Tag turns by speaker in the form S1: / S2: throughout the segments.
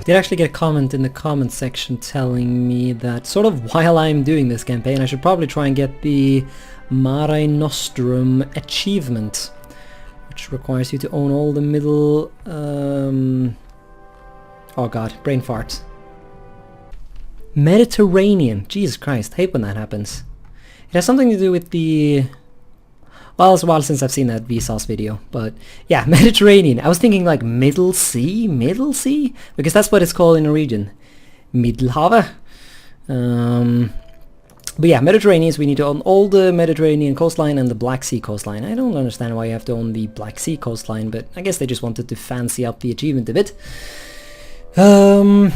S1: did actually get a comment in the comment section telling me that sort of while I'm doing this campaign I should probably try and get the Mare Nostrum achievement, which requires you to own all the middle... oh god, brain fart. Mediterranean. Jesus Christ, hate when that happens. It has something to do with the... Well, it's a while since I've seen that Vsauce video, but yeah, Mediterranean. I was thinking like Middle Sea? Middle Sea? Because that's what it's called in Norwegian. Middelhavet. But yeah, Mediterranean, we need to own all the Mediterranean coastline and the Black Sea coastline. I don't understand why you have to own the Black Sea coastline, but I guess they just wanted to fancy up the achievement a bit. So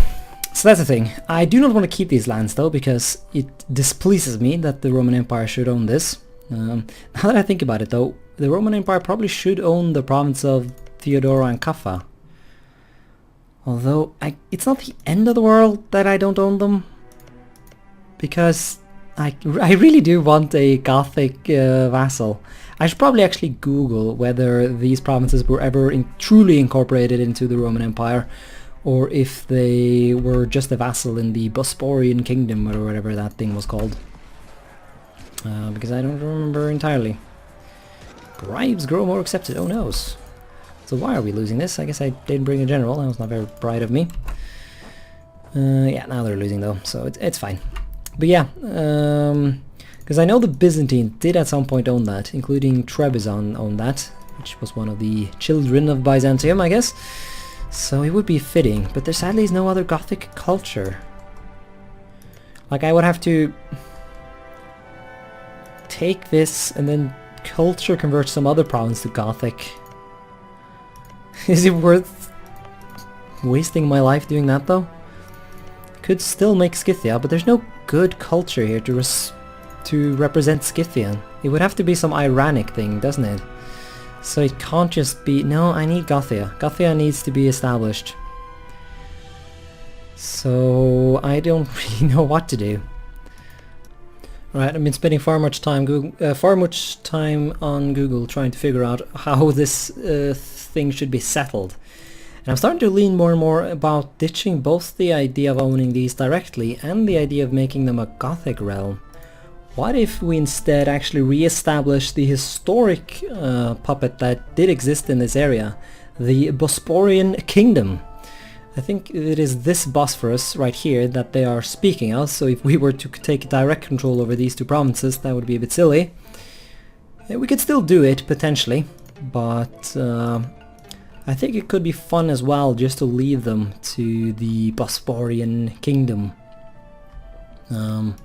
S1: that's the thing. I do not want to keep these lands though, because it displeases me that the Roman Empire should own this. Now that I think about it though, the Roman Empire probably should own the province of Theodora and Kaffa. Although, it's not the end of the world that I don't own them. Because I really do want a Gothic vassal. I should probably actually Google whether these provinces were ever truly incorporated into the Roman Empire, or if they were just a vassal in the Bosporan Kingdom or whatever that thing was called. Because I don't remember entirely. Bribes grow more accepted, oh no. So why are we losing this? I guess I didn't bring a general, that was not very bright of me. Yeah, now they're losing though, so it's fine. But yeah, because I know the Byzantine did at some point own that, including Trebizond owned that, which was one of the children of Byzantium, I guess. So it would be fitting, but there sadly is no other Gothic culture. Like, I would have to take this and then culture convert some other province to Gothic. Is it worth wasting my life doing that though? Could still make Scythia, but there's no good culture here to represent Scythia. It would have to be some Iranic thing, doesn't it? So it can't just be... No, I need Gothia. Gothia needs to be established. So I don't really know what to do. Right, I've been spending far much time on Google trying to figure out how this thing should be settled. And I'm starting to lean more and more about ditching both the idea of owning these directly and the idea of making them a Gothic realm. What if we instead actually re-establish the historic puppet that did exist in this area, the Bosporan Kingdom? I think it is this Bosphorus right here that they are speaking of, so if we were to take direct control over these two provinces, that would be a bit silly. We could still do it, potentially, but I think it could be fun as well just to leave them to the Bosporan Kingdom. So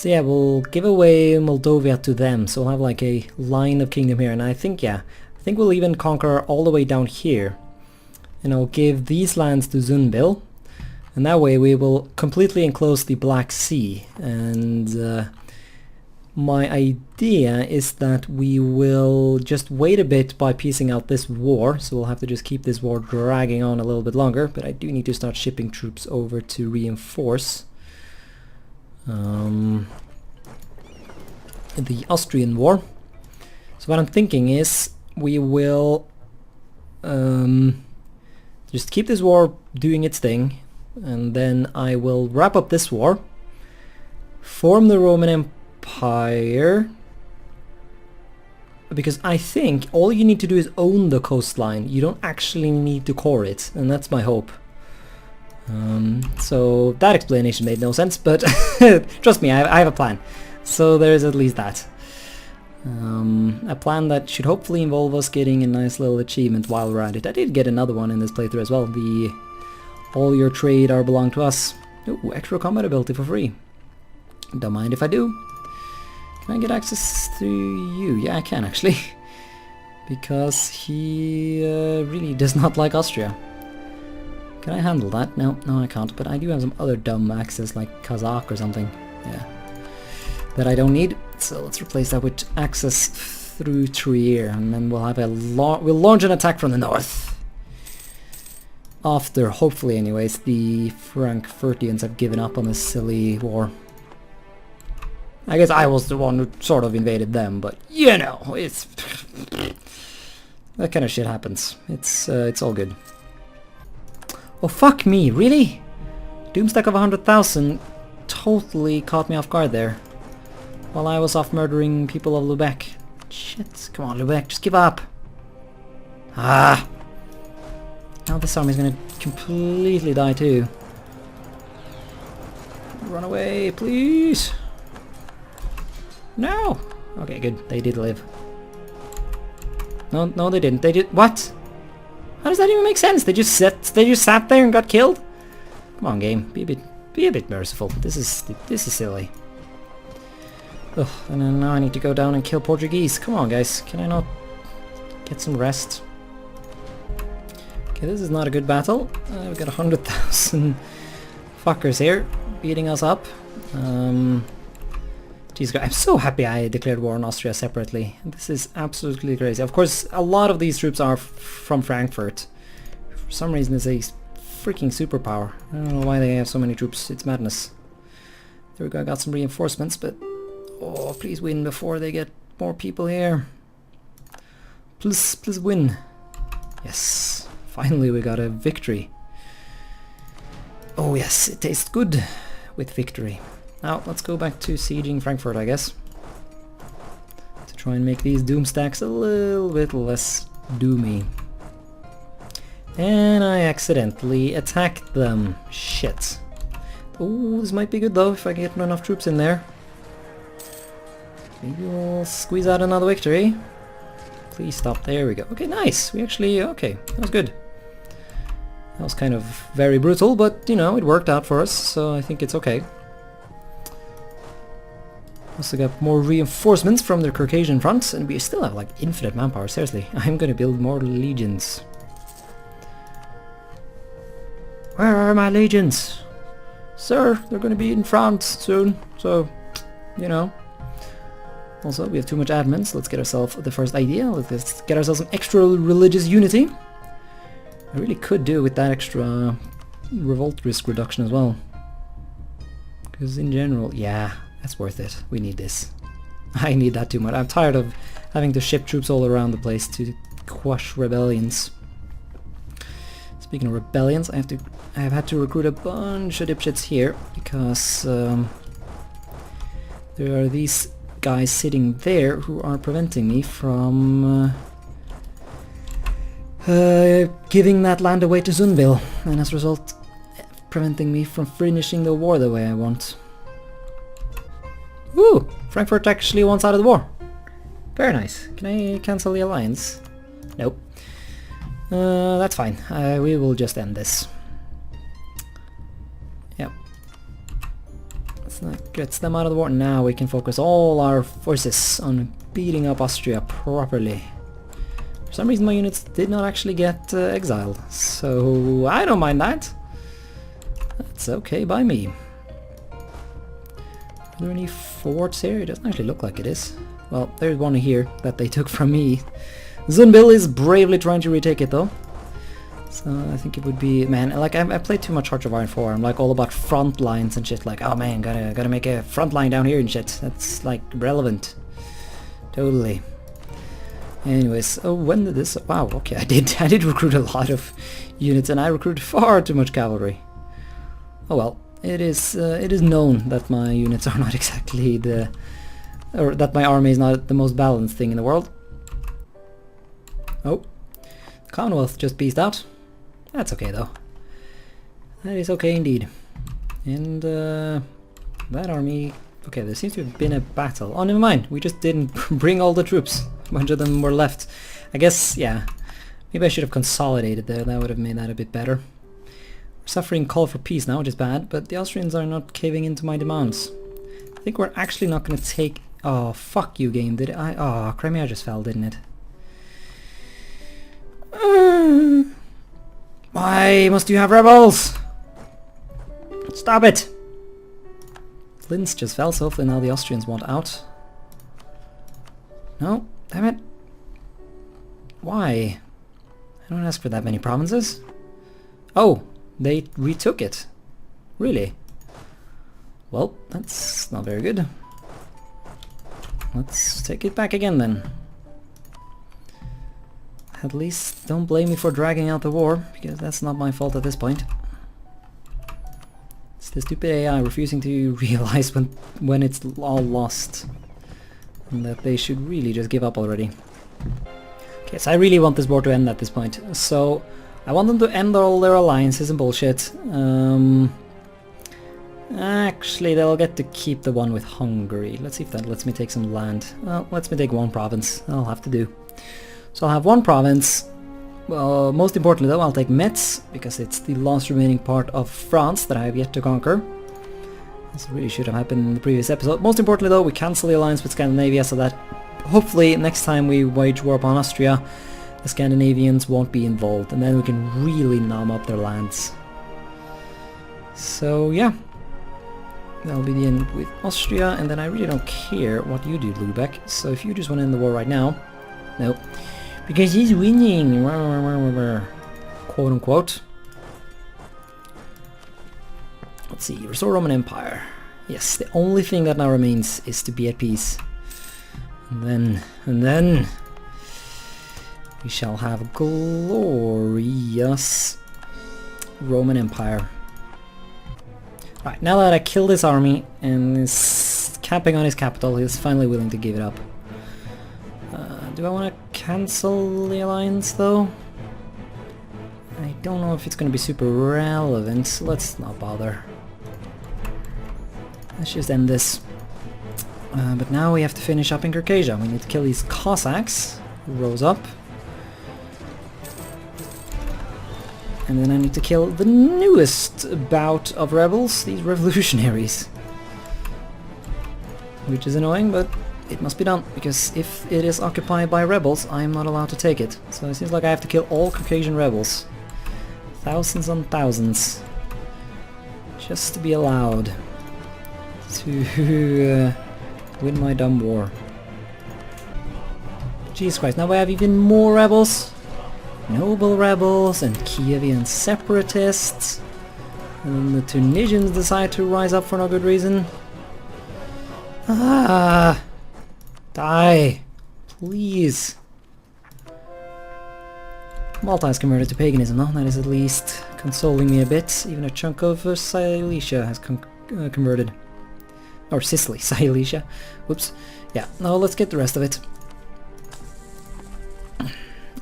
S1: yeah, we'll give away Moldavia to them, so we'll have like a line of kingdom here, and I think, yeah, I think we'll even conquer all the way down here. And I'll give these lands to Zunbil, and that way we will completely enclose the Black Sea. And my idea is that we will just wait a bit by piecing out this war, so we'll have to just keep this war dragging on a little bit longer, but I do need to start shipping troops over to reinforce the Austrian war. So what I'm thinking is we will just keep this war doing its thing, and then I will wrap up this war, form the Roman Empire, because I think all you need to do is own the coastline. You don't actually need to core it, and that's my hope. So that explanation made no sense, but trust me, I have a plan. So there's at least that. A plan that should hopefully involve us getting a nice little achievement while we're at it. I did get another one in this playthrough as well, the all your trade are belong to us. Ooh, extra combat ability for free. Don't mind if I do. Can I get access to you? Yeah, I can actually. Because he really does not like Austria. Can I handle that? No, I can't, but I do have some other dumb access like Kazakh or something. Yeah. That I don't need, so let's replace that with access through Trier, and then we'll have we'll launch an attack from the north. After, hopefully anyways, the Frankfurtians have given up on this silly war. I guess I was the one who sort of invaded them, but you know, it's that kind of shit happens. It's all good. Oh fuck me, really? Doomstack of 100,000 totally caught me off guard there. While I was off murdering people of Lubeck. Shit, come on Lubeck, just give up. Ah! Now this army's gonna completely die too. Run away, please! No! Okay, good, they did live. No, they didn't. They did what? How does that even make sense? They just sat there and got killed? Come on, game, be a bit merciful. This is silly. Ugh, and then now I need to go down and kill Portuguese. Come on, guys, can I not get some rest? Okay, this is not a good battle. We've got 100,000 fuckers here beating us up. Jeez, I'm so happy I declared war on Austria separately. This is absolutely crazy. Of course, a lot of these troops are from Frankfurt. For some reason, it's a freaking superpower. I don't know why they have so many troops. It's madness. There we go. I got some reinforcements, but oh, please win before they get more people here. Please win. Yes. Finally, we got a victory. Oh yes, it tastes good with victory. Now, let's go back to sieging Frankfurt, I guess. To try and make these doom stacks a little bit less doomy. And I accidentally attacked them. Shit. Oh, this might be good though, if I get enough troops in there. Maybe we'll squeeze out another victory. Please stop. There we go. Okay, nice. We actually... okay, that was good. That was kind of very brutal, but, you know, it worked out for us, so I think it's okay. Also got more reinforcements from the Caucasian front, and we still have like infinite manpower, seriously. I'm gonna build more legions. Where are my legions? Sir, they're gonna be in France soon, so, you know. Also, we have too much admins. Let's get ourselves the first idea. Let's get ourselves some extra religious unity. I really could do with that extra revolt risk reduction as well. Because in general, yeah, that's worth it. We need this. I need that too much. I'm tired of having to ship troops all around the place to quash rebellions. Speaking of rebellions, I have had to recruit a bunch of dipshits here because there are these guys sitting there who are preventing me from giving that land away to Zunbil, and as a result preventing me from finishing the war the way I want. Woo! Frankfurt actually wants out of the war. Very nice. Can I cancel the alliance? Nope. That's fine. We will just end this. Yep. Let's not get them out of the war. Now we can focus all our forces on beating up Austria properly. For some reason my units did not actually get exiled, so I don't mind that. That's okay by me. Are there any forts here? It doesn't actually look like it is. Well, there's one here that they took from me. Zunbil is bravely trying to retake it though. So I think it would be... man, like I played too much Hearts of Iron 4. I'm like all about front lines and shit, like, oh man, gotta make a front line down here and shit. That's like relevant. Totally. Anyways, oh, when did this... wow, okay, I did recruit a lot of units and I recruited far too much cavalry. Oh well. It is known that my units are not exactly the... or that my army is not the most balanced thing in the world. Oh. Commonwealth just beast out. That's okay though. That is okay indeed. And that army... okay, there seems to have been a battle. Oh, never mind. We just didn't bring all the troops. A bunch of them were left. I guess, yeah. Maybe I should have consolidated there. That would have made that a bit better. Suffering call for peace now, which is bad, but the Austrians are not caving into my demands. I think we're actually not going to take... oh, fuck you, game. Did I... oh, Crimea just fell, didn't it? Why must you have rebels? Stop it! Linz just fell, so hopefully now the Austrians want out. No, damn it. Why? I don't ask for that many provinces. Oh! They retook it. Really? Well, that's not very good. Let's take it back again then. At least don't blame me for dragging out the war, because that's not my fault at this point. It's the stupid AI refusing to realize when it's all lost. And that they should really just give up already. Okay, so I really want this war to end at this point. So I want them to end all their alliances and bullshit. Actually, they'll get to keep the one with Hungary. Let's see if that lets me take some land. Well, lets me take one province. That'll have to do. So I'll have one province. Well, most importantly though, I'll take Metz, because it's the last remaining part of France that I have yet to conquer. This really should have happened in the previous episode. Most importantly though, we cancel the alliance with Scandinavia so that hopefully next time we wage war upon Austria, the Scandinavians won't be involved, and then we can really numb up their lands. So yeah. That'll be the end with Austria, and then I really don't care what you do, Lubeck. So if you just want to end the war right now... No. Because he's winning! Quote unquote. Let's see, restore Roman Empire. Yes, the only thing that now remains is to be at peace. And then... we shall have glorious Roman Empire. Right, now that I killed this army and is camping on his capital, he's finally willing to give it up. Do I want to cancel the alliance though? I don't know if it's going to be super relevant, so let's not bother. Let's just end this. But now we have to finish up in Caucasia. We need to kill these Cossacks who rose up. And then I need to kill the newest bout of rebels, these revolutionaries. Which is annoying, but it must be done, because if it is occupied by rebels, I am not allowed to take it. So it seems like I have to kill all Caucasian rebels. Thousands on thousands. Just to be allowed to win my dumb war. Jesus Christ, now I have even more rebels. Noble rebels and Kievian separatists. And then the Tunisians decide to rise up for no good reason. Ah! Die! Please! Malta is converted to paganism, though. That is at least consoling me a bit. Even a chunk of Silesia has converted. Or Sicily, Silesia. Whoops. Yeah, now let's get the rest of it.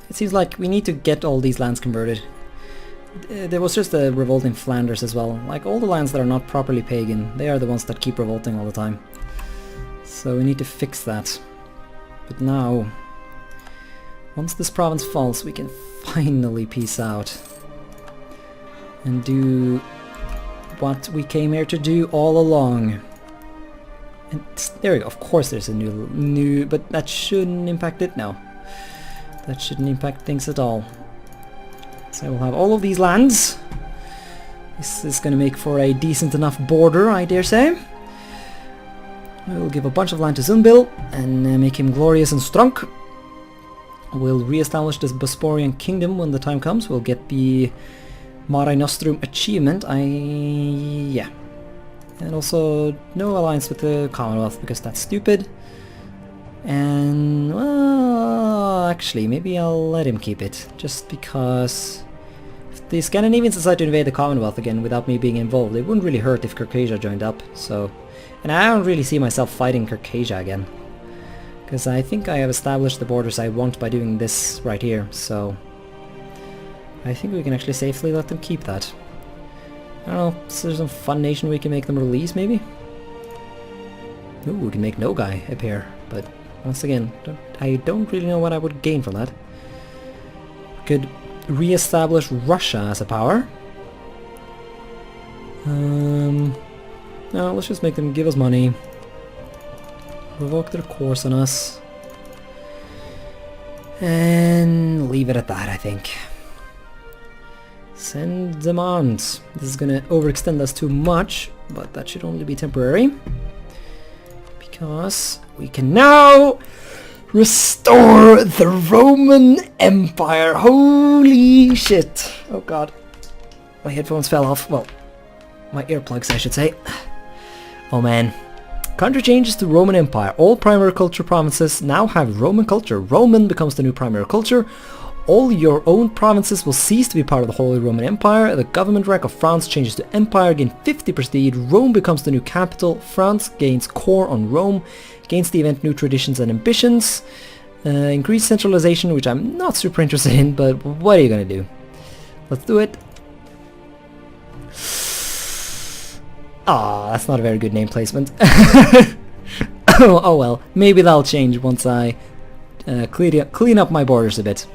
S1: It seems like we need to get all these lands converted. There was just a revolt in Flanders as well. Like, all the lands that are not properly pagan, they are the ones that keep revolting all the time. So we need to fix that. But now, once this province falls, we can finally peace out. And do what we came here to do all along. And there we go. Of course there's a new, but that shouldn't impact it. No. That shouldn't impact things at all. So we'll have all of these lands. This is going to make for a decent enough border, I dare say. We'll give a bunch of land to Zunbil and make him glorious and strong. We'll re-establish this Bosporan kingdom when the time comes. We'll get the Mare Nostrum achievement. Yeah. And also no alliance with the Commonwealth because that's stupid. And, well, actually, maybe I'll let him keep it, just because if the Scandinavians decide to invade the Commonwealth again without me being involved, it wouldn't really hurt if Caucasia joined up, so... And I don't really see myself fighting Caucasia again, because I think I have established the borders I want by doing this right here, so... I think we can actually safely let them keep that. I don't know, is there some fun nation we can make them release, maybe? Ooh, we can make Nogai appear, but... Once again, I don't really know what I would gain from that. Could re-establish Russia as a power. No, let's just make them give us money. Revoke their course on us. And leave it at that, I think. Send demands. This is gonna overextend us too much, but that should only be temporary. Because we can now restore the Roman Empire. Holy shit. Oh god. My headphones fell off. Well, my earplugs I should say. Oh man. Country changes to Roman Empire. All primary culture provinces now have Roman culture. Roman becomes the new primary culture. All your own provinces will cease to be part of the Holy Roman Empire. The government rank of France changes to Empire, gain 50 prestige. Rome becomes the new capital. France gains core on Rome. Gains the event new traditions and ambitions. Increased centralization, which I'm not super interested in, but what are you gonna do? Let's do it. Ah, that's not a very good name placement. Oh well, maybe that'll change once I clean up my borders a bit.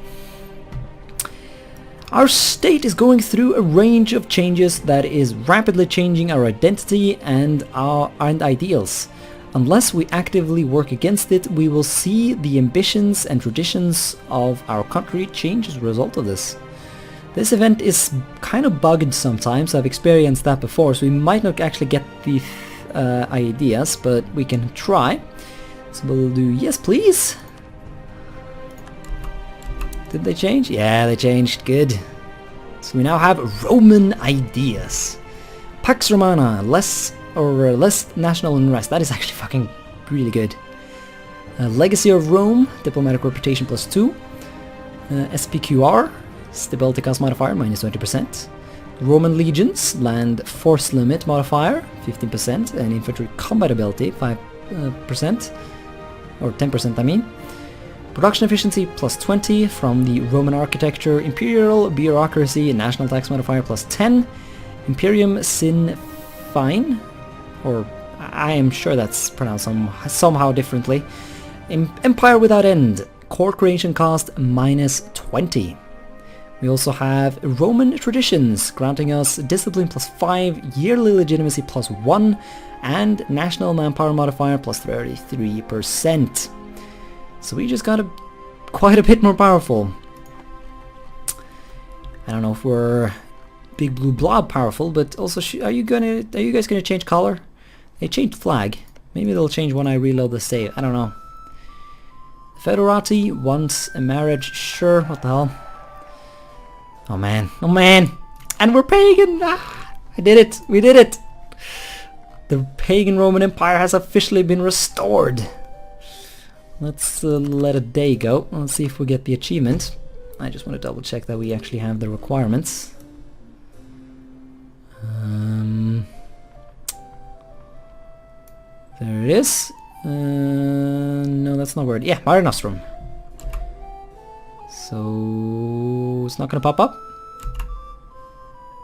S1: Our state is going through a range of changes that is rapidly changing our identity and our ideals. Unless we actively work against it, we will see the ambitions and traditions of our country change as a result of this. This event is kind of bugged sometimes. I've experienced that before, so we might not actually get the ideas, but we can try. So we'll do yes please. Did they change? Yeah, they changed. Good. So we now have Roman ideas. Pax Romana, less national unrest. That is actually fucking really good. Legacy of Rome, diplomatic reputation +2. SPQR, stability cost modifier -20%. Roman legions, land force limit modifier 15%, and infantry combat ability 5%, or 10% I mean. Production efficiency +20 from the Roman architecture. Imperial bureaucracy, national tax modifier +10. Imperium sin fine, or I am sure that's pronounced somehow differently. Empire without end, core creation cost -20. We also have Roman traditions, granting us discipline +5, yearly legitimacy +1, and national manpower modifier +33%. So we just got quite a bit more powerful. I don't know if we're big blue blob powerful, but also are you guys gonna change color? They changed flag. Maybe they'll change when I reload the save. I don't know. Federati wants a marriage. Sure. What the hell? Oh man. Oh man. And we're pagan. Ah, I did it. We did it. The pagan Roman Empire has officially been restored. Let's let a day go. Let's see if we get the achievement. I just want to double check that we actually have the requirements. There it is. No, that's not where it... Yeah, Mare Nostrum. So... it's not gonna pop up?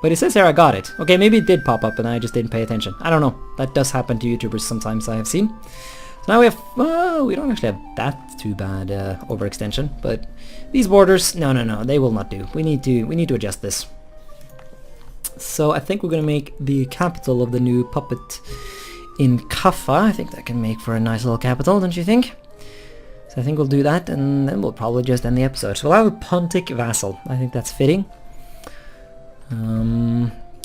S1: But it says here I got it. Okay, maybe it did pop up and I just didn't pay attention. I don't know. That does happen to YouTubers sometimes, I have seen. So now we have... we don't actually have that too bad overextension, but these borders... No, they will not do. We need to adjust this. So I think we're gonna make the capital of the new puppet in Kaffa. I think that can make for a nice little capital, don't you think? So I think we'll do that, and then we'll probably just end the episode. So we'll have a Pontic vassal. I think that's fitting.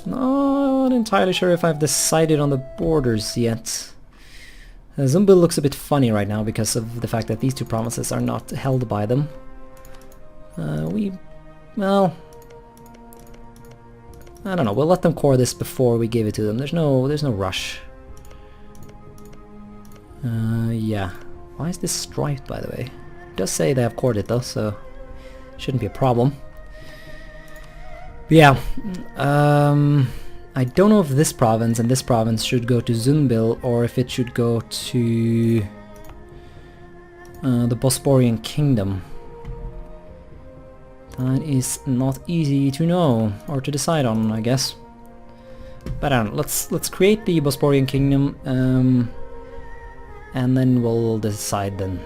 S1: Not entirely sure if I've decided on the borders yet. Zumbil looks a bit funny right now because of the fact that these two provinces are not held by them. Well, I don't know. We'll let them core this before we give it to them. There's no rush. Yeah. Why is this striped, by the way? It does say they have cored it though, so shouldn't be a problem. But yeah. I don't know if this province and this province should go to Zumbil or if it should go to the Bosporan Kingdom. That is not easy to know or to decide on, I guess. But I don't know. Let's create the Bosporan Kingdom, and then we'll decide then.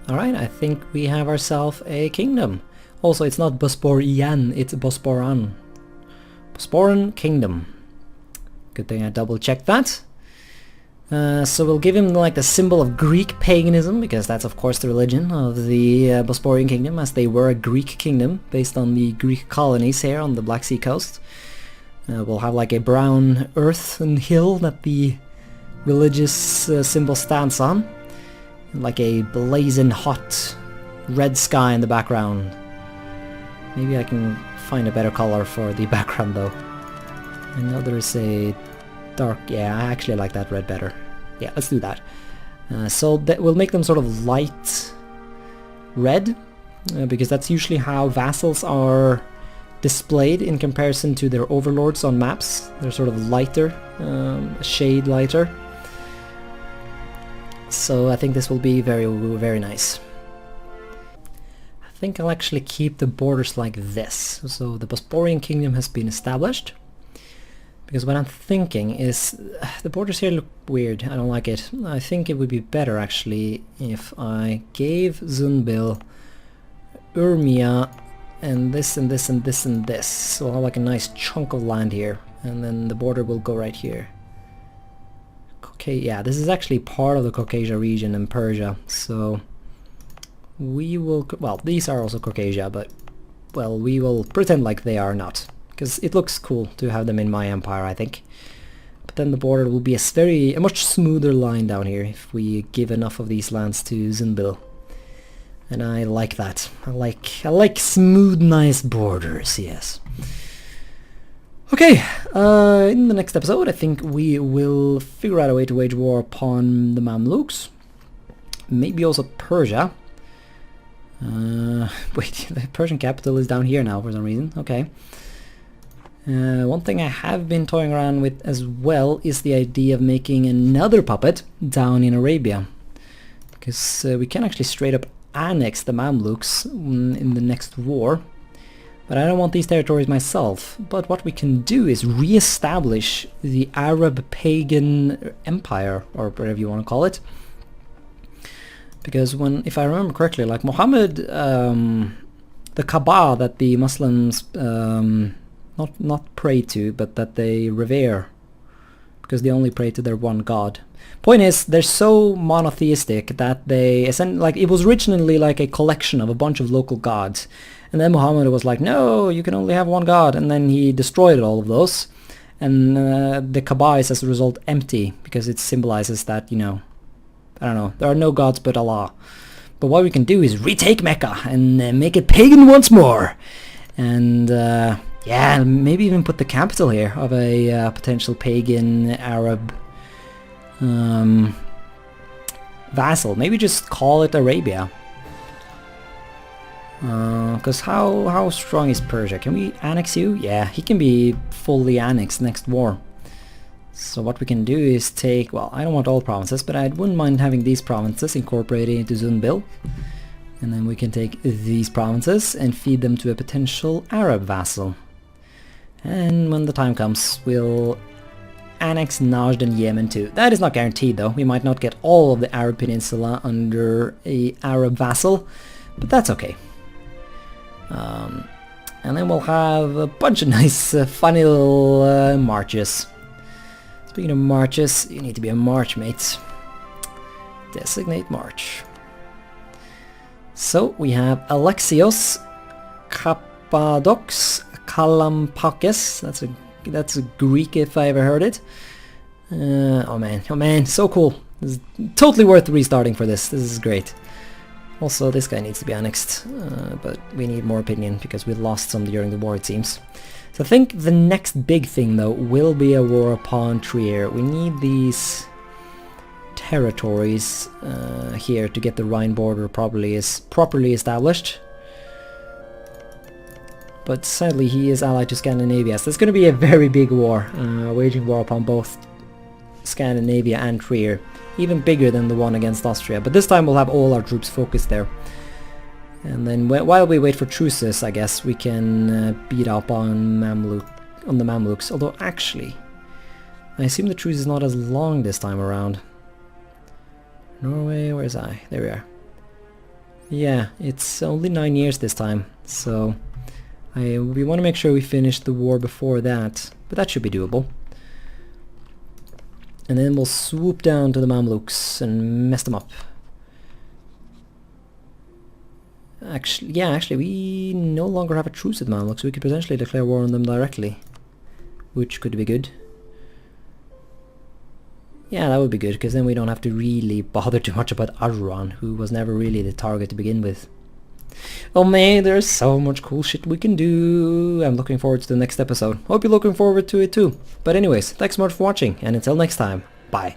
S1: Alright, I think we have ourselves a kingdom. Also, it's not Bosporian, it's Bosporan. Bosporan Kingdom. Good thing I double checked that. So we'll give him like the symbol of Greek paganism, because that's of course the religion of the Bosporan Kingdom, as they were a Greek kingdom based on the Greek colonies here on the Black Sea coast. We'll have like a brown earth and hill that the religious symbol stands on, like a blazing hot red sky in the background. Maybe I can find a better color for the background though. I know there is a dark... yeah, I actually like that red better. Yeah, let's do that. So that we'll make them sort of light red, because that's usually how vassals are displayed in comparison to their overlords on maps. They're sort of lighter, a shade lighter. So I think this will be very, very nice. I think I'll actually keep the borders like this. So the Bosporan kingdom has been established. Because what I'm thinking is, the borders here look weird, I don't like it. I think it would be better actually if I gave Zunbil, Urmia, and this and this and this and this. So I'll have like a nice chunk of land here, and then the border will go right here. Okay, yeah, this is actually part of the Caucasia region in Persia, so we will, well, these are also Caucasia, but, well, we will pretend like they are not. Because it looks cool to have them in my empire, I think. But then the border will be a much smoother line down here if we give enough of these lands to Zunbil. And I like that. I like smooth, nice borders, yes. Okay, in the next episode I think we will figure out a way to wage war upon the Mamluks. Maybe also Persia. Wait, the Persian capital is down here now for some reason, okay. One thing I have been toying around with as well is the idea of making another puppet down in Arabia. Because we can actually straight up annex the Mamluks in the next war. But I don't want these territories myself. But what we can do is re-establish the Arab Pagan Empire, or whatever you want to call it. Because when, if I remember correctly, like Muhammad, the Kaaba that the Muslims not pray to, but that they revere, because they only pray to their one god. Point is, they're so monotheistic that they like, it was originally like a collection of a bunch of local gods, and then Muhammad was like, no, you can only have one god, and then he destroyed all of those, and the Kaaba is as a result empty, because it symbolizes that, you know, I don't know, there are no gods but Allah. But what we can do is retake Mecca and make it pagan once more, and yeah, maybe even put the capital here of a potential pagan Arab vassal. Maybe just call it Arabia. Because how strong is Persia? Can we annex you? Yeah, he can be fully annexed next war. So what we can do is take, well, I don't want all provinces, but I wouldn't mind having these provinces incorporated into Zunbil. And then we can take these provinces and feed them to a potential Arab vassal. And when the time comes, we'll annex Najd and Yemen too. That is not guaranteed though. We might not get all of the Arab Peninsula under a Arab vassal, but that's okay. And then we'll have a bunch of nice funny little marches. Speaking of marches, you need to be a march, mates. Designate march. So we have Alexios, Kappadox, Kalampakis. That's a Greek if I ever heard it. Oh man, so cool. This is totally worth restarting for this. This is great. Also, this guy needs to be annexed, but we need more opinion because we lost some during the war, it seems. So I think the next big thing though will be a war upon Trier. We need these territories here to get the Rhine border properly established. But sadly he is allied to Scandinavia, so it's going to be a very big war, waging war upon both Scandinavia and Trier. Even bigger than the one against Austria, but this time we'll have all our troops focused there. And then while we wait for truces, I guess we can beat up on the Mamluks. Although actually, I assume the truce is not as long this time around. Norway, where's I? There we are. Yeah, it's only 9 years this time, so we want to make sure we finish the war before that, but that should be doable. And then we'll swoop down to the Mamluks and mess them up. Actually, we no longer have a truce with Mamluks, so we could potentially declare war on them directly, which could be good. Yeah, that would be good, because then we don't have to really bother too much about Aruan, who was never really the target to begin with. Oh man, there's so much cool shit we can do. I'm looking forward to the next episode. Hope you're looking forward to it too. But anyways, thanks so much for watching, and until next time, bye.